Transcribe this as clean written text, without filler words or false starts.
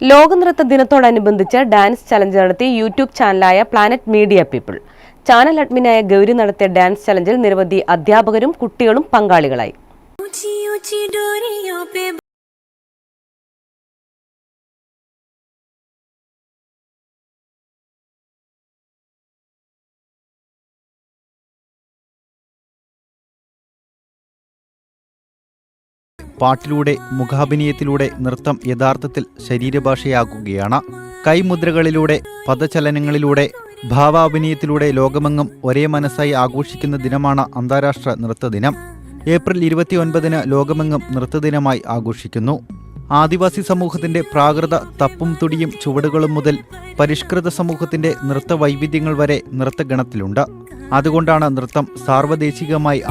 ലോകനൃത്ത ദിനത്തോടനുബന്ധിച്ച് dance challenge നടത്തി YouTube ചാനലായ പ്ലാനറ്റ് മീഡിയ പീപ്പിൾ. ചാനൽ അഡ്മിനായ ഗൗരി നടത്തിയ ഡാൻസ് ചലഞ്ചിൽ നിരവധി അധ്യാപകരും കുട്ടികളും പങ്കാളികളായി. പാട്ടിലൂടെ മുഖാഭിനയത്തിലൂടെ നൃത്തം യഥാർത്ഥത്തിൽ ശരീരഭാഷയാകുകയാണ്. കൈമുദ്രകളിലൂടെ പദചലനങ്ങളിലൂടെ ഭാവാഭിനയത്തിലൂടെ ലോകമെങ്ങും ഒരേ മനസ്സായി ആഘോഷിക്കുന്ന ദിനമാണ് അന്താരാഷ്ട്ര നൃത്തദിനം. ഏപ്രിൽ 29 ലോകമെങ്ങും നൃത്തദിനമായി ആഘോഷിക്കുന്നു. ആദിവാസി സമൂഹത്തിന്റെ പ്രാകൃത തപ്പും തുടിയും ചുവടുകളും മുതൽ പരിഷ്കൃത സമൂഹത്തിന്റെ നൃത്ത വൈവിധ്യങ്ങൾ വരെ നൃത്തഗണത്തിലുണ്ട്. അതുകൊണ്ടാണ് നൃത്തം സാർവദേശികമായി